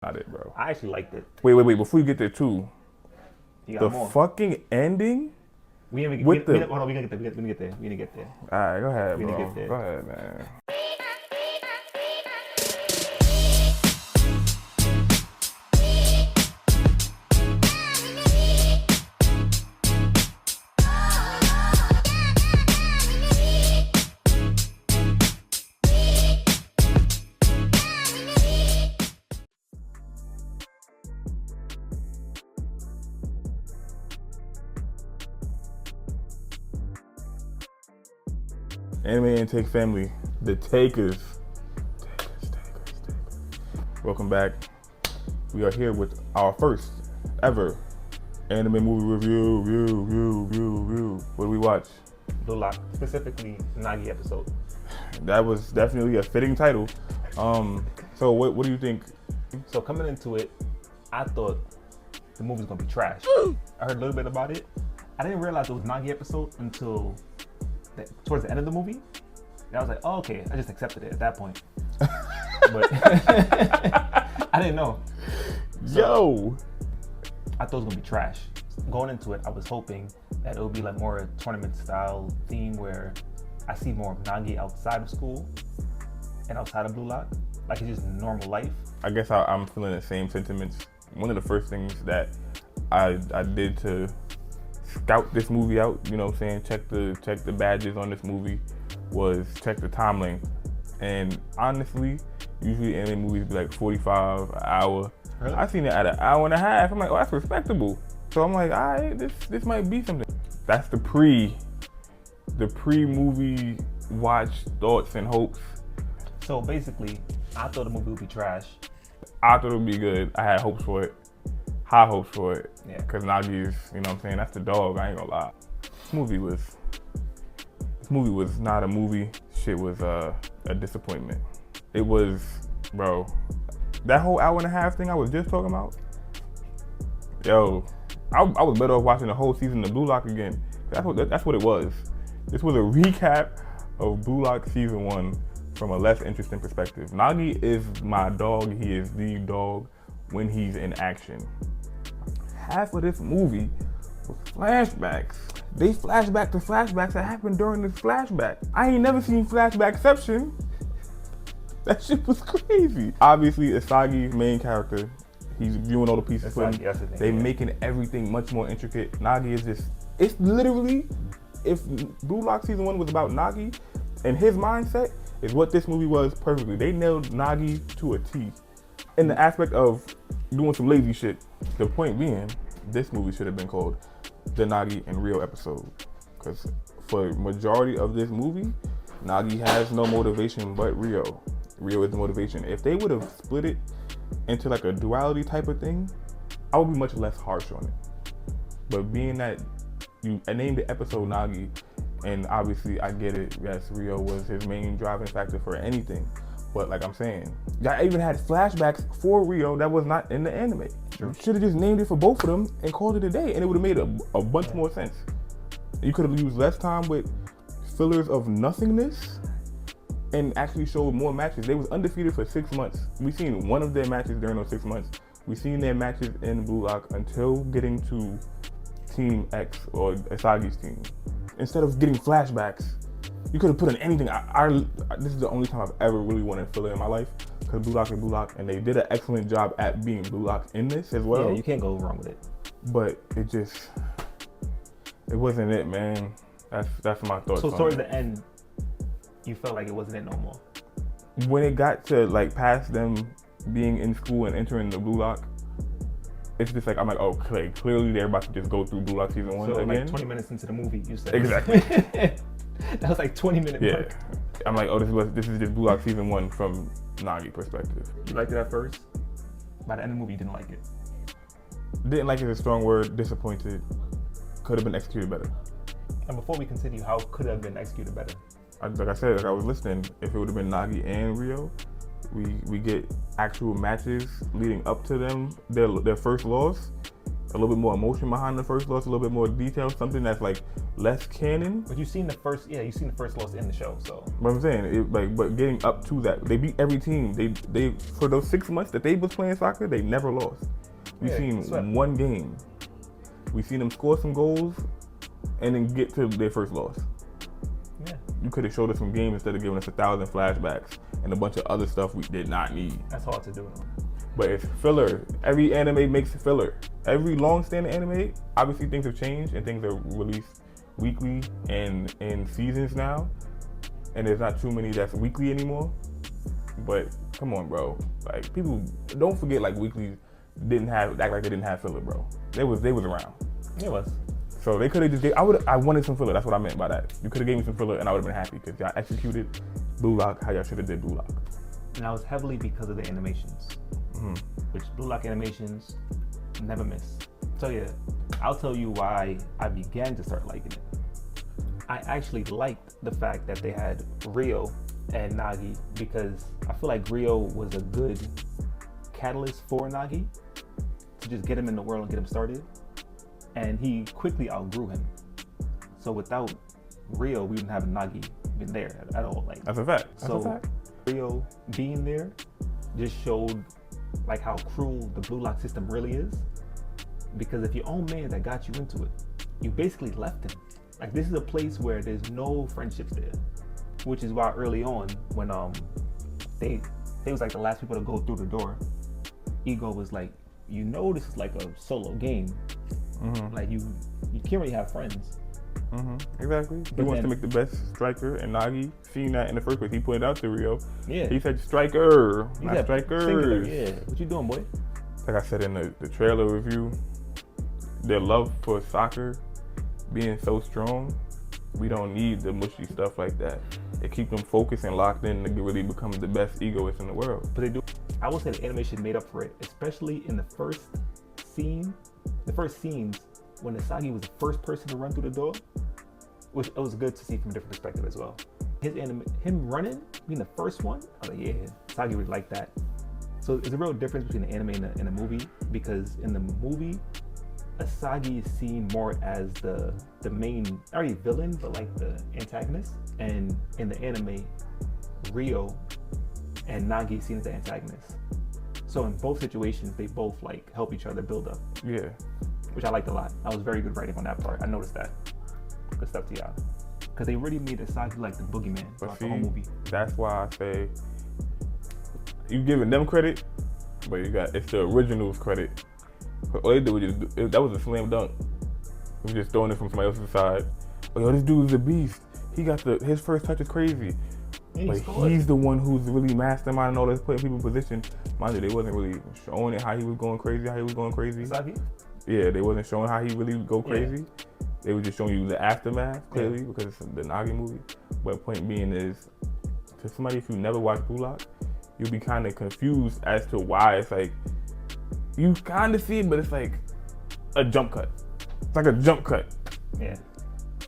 Not it, bro. I actually liked it. Wait. Before you get there, too, You got the more. fucking ending. Hold on, we're gonna get there. We're gonna get there. All right, go ahead, We're gonna bro. get there. Go ahead, man. Anime Intake family, the Takers. Welcome back. We are here with our first ever anime movie review. What do we watch? Loock, specifically Nagi episode. That was definitely a fitting title. So what do you think? So coming into it, I thought the movie was gonna be trash. I heard a little bit about it. I didn't realize it was Nagi episode until towards the end of the movie. And I was like, oh, okay. I just accepted it at that point. But I didn't know. Yo! I thought it was gonna be trash. Going into it, I was hoping that it would be like more a tournament style theme where I see more of Nagi outside of school and outside of Blue Lock. Like it's just normal life. I guess I'm feeling the same sentiments. One of the first things that I did to scout this movie out, you know what I'm saying, check the badges on this movie, was check the time length. And honestly, usually anime movies be like 45, an hour. Really? I seen it at an hour and a half. I'm like, oh, that's respectable. So I'm like, all right, this might be something. That's the pre-movie watch thoughts and hopes. So basically, I thought the movie would be trash. I thought it would be good. I had hopes for it. High hopes for it. Yeah. Cause Nagi is, you know what I'm saying, that's the dog, I ain't gonna lie. This movie was not a movie. Shit was a disappointment. It was, bro, that whole hour and a half thing I was just talking about, yo, I was better off watching the whole season of Blue Lock again. That's what it was. This was a recap of Blue Lock season 1 from a less interesting perspective. Nagi is my dog. He is the dog when he's in action. Half of this movie was flashbacks. They flashback to flashbacks that happened during this flashback. I ain't never seen Flashbackception. That shit was crazy. Obviously, Isagi's main character, he's viewing all the pieces for him. They making everything much more intricate. Nagi is just, it's literally, if Blue Lock season 1 was about Nagi and his mindset, is what this movie was perfectly. They nailed Nagi to a T in the aspect of doing some lazy shit. The point being, this movie should have been called the Nagi and Rio episode. Because for majority of this movie, Nagi has no motivation but Rio. Rio is the motivation. If they would have split it into like a duality type of thing, I would be much less harsh on it. But being that I named the episode Nagi, and obviously I get it, yes, Rio was his main driving factor for anything. But like I'm saying, I even had flashbacks for Rio that was not in the anime. Sure. Should have just named it for both of them and called it a day, and it would have made a bunch more sense. You could have used less time with fillers of nothingness and actually showed more matches. They was undefeated for 6 months. We seen one of their matches during those 6 months. We seen their matches in Blue Lock until getting to Team X or Isagi's team. Instead of getting flashbacks, you could have put in anything. This is the only time I've ever really wanted filler in my life, because Blue Lock is Blue Lock, and they did an excellent job at being Blue Lock in this as well. Yeah, you can't go wrong with it. But it wasn't it, man. That's my thoughts. So towards the end, you felt like it wasn't it no more. When it got to like past them being in school and entering the Blue Lock, it's just like, I'm like, oh, clearly they're about to just go through Blue Lock season 1 again. Like 20 minutes into the movie, you said. Exactly. That was like 20-minute mark. Yeah. I'm like, oh, this is just Blue Lock season 1 from Nagi perspective. You liked it at first? By the end of the movie, you didn't like it? Didn't like it is a strong word. Disappointed. Could have been executed better. And before we continue, how could it have been executed better? Like I said, I was listening. If it would have been Nagi and Rio, we get actual matches leading up to them, their first loss, a little bit more emotion behind the first loss, a little bit more detail, something that's like less canon. But you've seen the first loss in the show, so. But I'm saying, but getting up to that, they beat every team. They for those 6 months that they was playing soccer, they never lost. We've seen one game. We've seen them score some goals, and then get to their first loss. Yeah. You could have showed us some games instead of giving us 1,000 flashbacks and a bunch of other stuff we did not need. That's hard to do. But it's filler. Every anime makes filler. Every long-standing anime, obviously things have changed and things are released weekly and in seasons now. And there's not too many that's weekly anymore. But come on, bro. Like, people don't forget, like, weekly act like they didn't have filler, bro. They was around. It was. So they could have just I wanted some filler. That's what I meant by that. You could have gave me some filler and I would have been happy because y'all executed Blue Lock how y'all should have did Blue Lock. And that was heavily because of the animations, which Blue Lock animations never miss. So yeah, I'll tell you why I began to start liking it. I actually liked the fact that they had Rio and Nagi because I feel like Rio was a good catalyst for Nagi to just get him in the world and get him started. And he quickly outgrew him. So without Rio, we wouldn't have Nagi been there at all. Like, that's a fact. Rio being there just showed like how cruel the Blue Lock system really is. Because if your own man that got you into it, you basically left him. Like, this is a place where there's no friendships there. Which is why early on, when they was like the last people to go through the door, Ego was like, you know, this is like a solo game. Like, you can't really have friends. Exactly. He wants to make the best striker, and Nagi, seeing that in the first place, he pointed out to Rio. Yeah. He said striker, not strikers. Singular, yeah. What you doing, boy? Like I said in the trailer review, their love for soccer being so strong, we don't need the mushy stuff like that. It keeps them focused and locked in to really become the best egoists in the world. But they do. I will say the animation made up for it, especially in the first scenes when Nagi was the first person to run through the door, which it was good to see from a different perspective as well. Him running, being the first one, I was like, yeah, Nagi would like that. So there's a real difference between the anime and the movie, because in the movie, Asagi is seen more as the main, not really villain, but like the antagonist. And in the anime, Rio and Nagi is seen as the antagonist. So in both situations, they both like help each other build up. Yeah. Which I liked a lot. That was very good writing on that part. I noticed that. Good stuff to y'all. Because they really made Asagi like the boogeyman throughout the whole movie. That's why I say you giving them credit, but it's the original's credit. All they did was that was a slam dunk. It was just throwing it from somebody else's side. Oh, yo, this dude's a beast. He got his first touch is crazy. But he's the one who's really masterminding all this, putting people in position. Mind you, they wasn't really showing it how he was going crazy. Asagi? Yeah, they wasn't showing how he really go crazy. Yeah. They were just showing you the aftermath, clearly, because it's the Nagi movie. But point being is, to somebody, if you never watched Blue Lock, you'll be kind of confused as to why it's like, you kind of see it, but it's like a jump cut. It's like a jump cut. Yeah.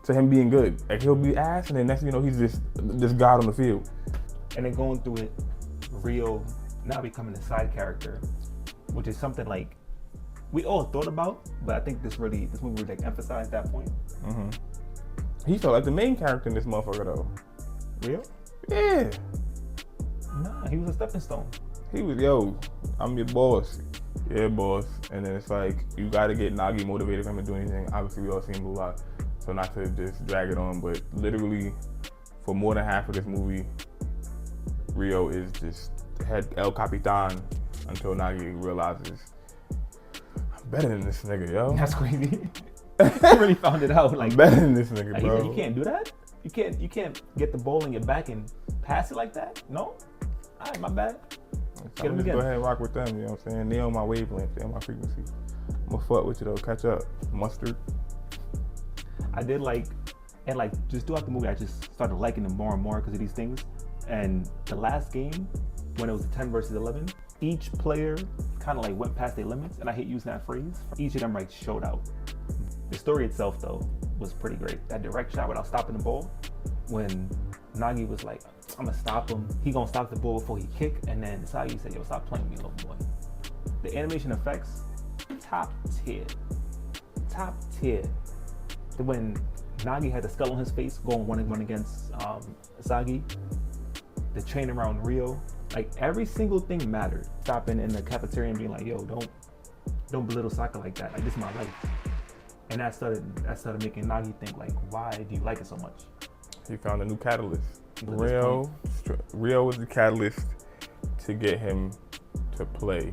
To him being good. Like, he'll be ass, and then next thing you know, he's just this god on the field. And then going through it, Rio now becoming a side character, which is something like we all thought about, but I think this movie really like emphasized that point. He's like the main character in this motherfucker though. Rio? Yeah. Nah, he was a stepping stone. He was, yo, I'm your boss. Yeah, boss. And then it's like, you gotta get Nagi motivated for him to do anything. Obviously, we all seen Blue Lock, so not to just drag it on, but literally, for more than half of this movie, Rio is just head El Capitan until Nagi realizes, I'm better than this nigga, yo. That's crazy. He really found it out. Like, I'm better than this nigga, like, bro. He said, you can't do that? You can't get the ball in your back and pass it like that? No? All right, my bad. So I'm just go ahead and rock with them, you know what I'm saying? They on my wavelength, they on my frequency. I'm gonna fuck with you though, catch up. Mustard. I did like, and like just throughout the movie, I just started liking them more and more because of these things. And the last game, when it was 10 versus 11, each player kind of like went past their limits, and I hate using that phrase. Each of them like showed out. The story itself though was pretty great. That direct shot without stopping the ball, when Nagi was like, I'm gonna stop him. He gonna stop the ball before he kick, and then Asagi said, yo, stop playing me, little boy. The animation effects top tier. When Nagi had the skull on his face going 1-1 against Sagi, the train around Rio, like every single thing mattered. Stopping in the cafeteria and being like, yo, don't belittle soccer like that. Like, this is my life. And that started making Nagi think, like, why do you like it so much? He found a new catalyst. Rio was the catalyst to get him to play.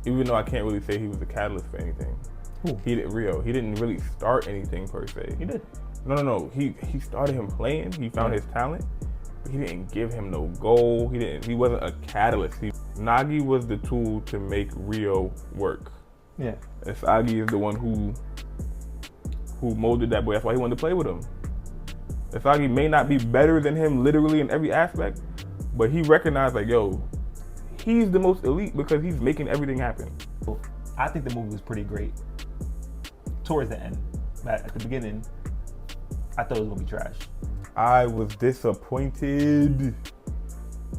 Even though I can't really say he was the catalyst for anything. Who? He didn't really start anything per se. He did. No. He started him playing. He found his talent. But he didn't give him no goal. He wasn't a catalyst. Nagi was the tool to make Rio work. Yeah. And Sagi is the one who molded that boy. That's why he wanted to play with him. Sagi may not be better than him literally in every aspect, but he recognized, like, yo, he's the most elite because he's making everything happen. I think the movie was pretty great towards the end. But at the beginning, I thought it was gonna be trash. I was disappointed.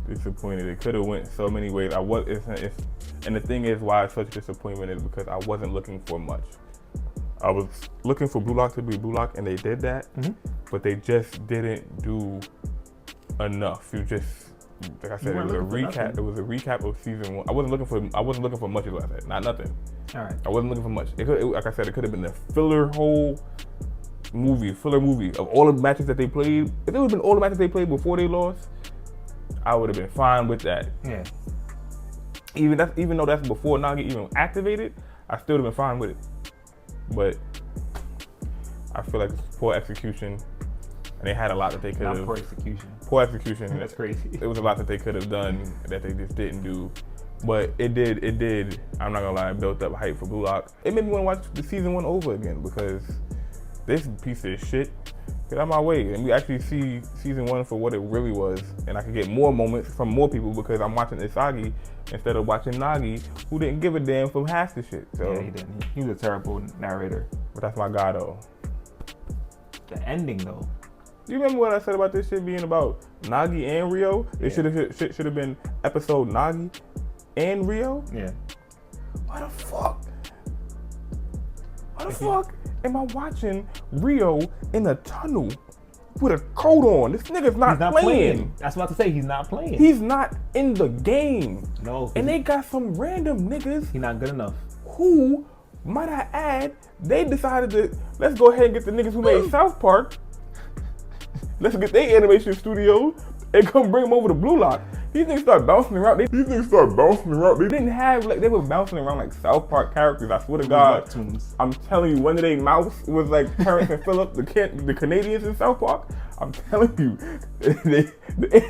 It could have went so many ways. And the thing is, why it's such a disappointment is because I wasn't looking for much. I was looking for Blue Lock to be Blue Lock, and they did that, but they just didn't do enough. Like I said, it was a recap. It was a recap of season 1. I wasn't looking for much, is what I said. Not nothing. All right. I wasn't looking for much. Like I said, it could have been a filler movie of all the matches that they played. If it would have been all the matches they played before they lost, I would have been fine with that. Yeah. Even though that's before Nagi even activated, I still would have been fine with it. But I feel like it's poor execution, and they had a lot that they could have. Not poor execution. Poor execution. That's crazy. It was a lot that they could have done that they just didn't do. But it did. I'm not gonna lie, it built up hype for Blue Lock. It made me want to watch the season 1 over again because this piece of shit, get out of my way. And we actually see season 1 for what it really was. And I could get more moments from more people because I'm watching Isagi instead of watching Nagi, who didn't give a damn from half the shit. So, yeah, he didn't. He was a terrible narrator. But that's my guy, though. The ending, though. Do you remember what I said about this shit being about Nagi and Rio? It should have been episode Nagi and Rio? Yeah. Why the fuck am I watching Rio in a tunnel with a coat on? This nigga's not playing. That's what I was about to say. He's not playing. He's not in the game. No. And they got some random niggas. He's not good enough. Who, might I add, they decided to, let's go ahead and get the niggas who made South Park. Let's get their animation studio and come bring them over to Blue Lock. These niggas start bouncing around. They didn't have, like, they were bouncing around like South Park characters. I swear to God. I'm telling you, one of their mouths was like Terrence and Phillip, the Canadians in South Park. I'm telling you, the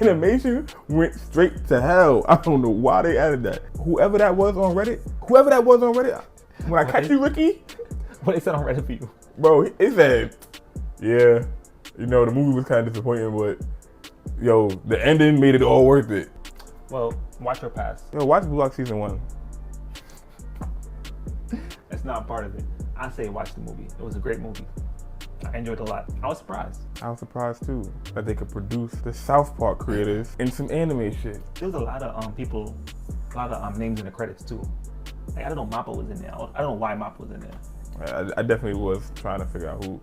animation went straight to hell. I don't know why they added that. Whoever that was on Reddit, when I catch you, Ricky. What they said on Reddit for you? Bro, it said, yeah, you know, the movie was kind of disappointing, but yo, the ending made it all worth it. Well, watch or pass. Yo, watch Blue Lock season 1. That's not part of it. I say watch the movie. It was a great movie. I enjoyed it a lot. I was surprised. I was surprised too that they could produce the South Park creators in some anime shit. There was a lot of people, a lot of names in the credits too. Like, I don't know, Mappa was in there. I don't know why Mappa was in there. I definitely was trying to figure out who.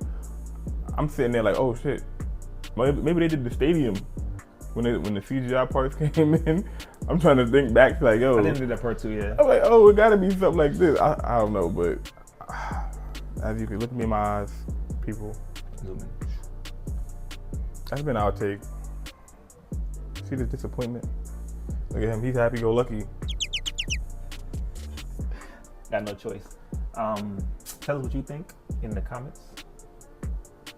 I'm sitting there like, oh shit, maybe they did the stadium when the CGI parts came in. I'm trying to think back to like, yo. I didn't do that part too, yeah. I'm like, oh, it gotta be something like this. I don't know, but as you can look me in my eyes, people. Zoom in. That's been our take. See the disappointment? Look at him, he's happy-go-lucky. Got no choice. Tell us what you think in the comments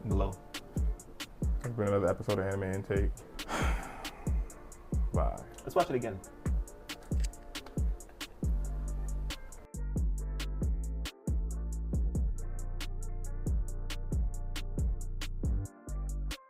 below. It's been another episode of Anime Intake. Bye. Let's watch it again.